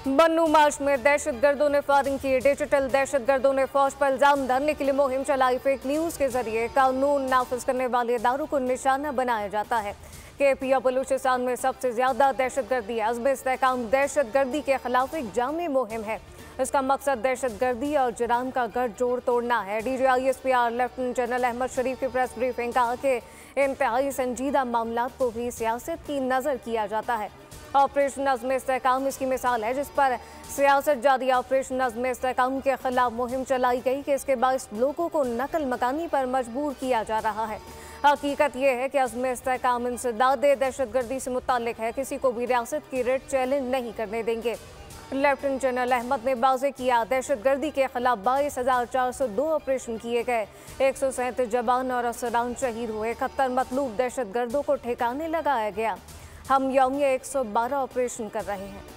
बन्नू मार्च में दहशतगर्दों ने फायरिंग की। डिजिटल दहशतगर्दों ने फौज पर इल्जाम धरने के लिए मुहिम चलाई। फेक न्यूज के जरिए कानून नाफिज करने वाले इदारों को निशाना बनाया जाता है। केपी और बलूचिस्तान में सबसे ज्यादा दहशतगर्दी है। अज़्म इस्तेहकाम दहशतगर्दी के खिलाफ एक जामी मुहिम है। इसका मकसद दहशतगर्दी और जुराम का गठजोड़ तोड़ना है। DGISPR लेफ्टिनेंट जनरल अहमद शरीफ की प्रेस ब्रीफिंग कहा कि इंतहाई संजीदा मामलात को भी सियासत की नजर किया जाता है। ऑपरेशन अज़्म इस्तेहकाम इसकी मिसाल है, जिस पर सियासत जारी। ऑपरेशन अज़्म इस्तेहकाम के खिलाफ मुहिम चलाई गई कि इसके बायस लोगों को नकल मकानी पर मजबूर किया जा रहा है। हकीकत यह है कि अज़्म इस्तेहकाम इंसदाद दहशतगर्दी से मुताल्लिक है। किसी को भी रियासत की रेड चैलेंज नहीं करने देंगे। लेफ्टिनेंट जनरल अहमद ने वाज़ेह किया, दहशतगर्दी के खिलाफ 22,402 ऑपरेशन किए गए। 137 जवान और अफसरान शहीद हुए। 71 मतलूब दहशतगर्दों को ठिकाने लगाया गया। हम यौमिया 112 ऑपरेशन कर रहे हैं।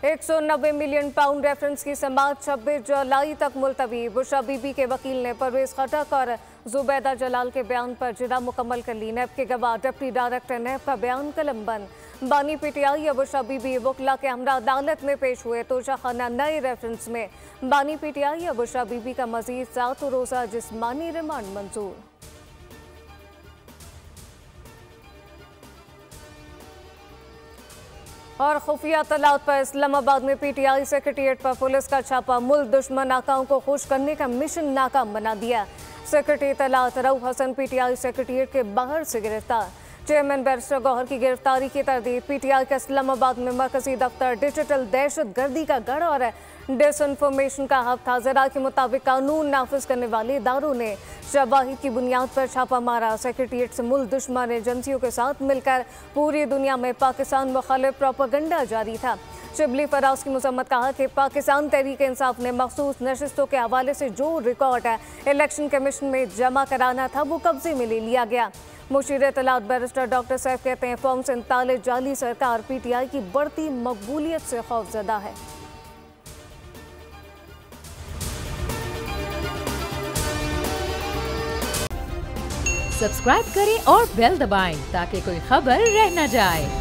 £190 मिलियन रेफरेंस की समाअत 26 जुलाई तक मुलतवी। बुशरा बीबी के वकील ने परवेज खटक और जुबैदा जलाल के बयान पर जिरा मुकम्मल कर ली। नैब के गवाह डिप्टी डायरेक्टर नैब का बयान कलमबंद। बानी PTI या बुशरा बीबी वकला के हमरा अदालत में पेश हुए। तोशा खाना नए रेफरेंस में बानी PTI या बुशरा बीबी का मजीद 7 रोज़ा जिस्मानी रिमांड मंजूर। और खुफिया तलात पर इस्लामाबाद में PTI सेक्रेटेरिएट पर पुलिस का छापा। मुल्क दुश्मन आकाओं को खुश करने का मिशन नाकाम बना दिया। Secretary तलात Rauf Hasan PTI secretariat के बाहर से गिरफ्तार। चेयरमैन बैरिस्टर गौहर की गिरफ्तारी की तरदीद। PTI का इस्लामाबाद में मरकजी दफ्तर डिजिटल दहशतगर्दी का गढ़ और डिसइंफॉर्मेशन का हब था। ज़रा के मुताबिक कानून नाफिज करने वाले इदारों ने शवाहिद की बुनियाद पर छापा मारा। सेक्रेटेरिएट से मुल्क दुश्मन एजेंसियों के साथ मिलकर पूरी दुनिया में पाकिस्तान मुखालिफ प्रोपेगेंडा जारी था। शिबली फराज की मुजम्मत कहा कि पाकिस्तान तहरीक इंसाफ ने मखसूस नशिस्तों के हवाले से जो रिकॉर्ड है इलेक्शन कमीशन में जमा कराना था वो कब्जे में ले लिया गया। मुशीर इत्तलात बैरिस्टर डॉक्टर सैफ कहते हैं फॉर्म 47 जाली सरकार PTI की बढ़ती मकबूलियत से खौफजदा है। सब्सक्राइब करें और बेल दबाएं ताकि कोई खबर रह न जाए।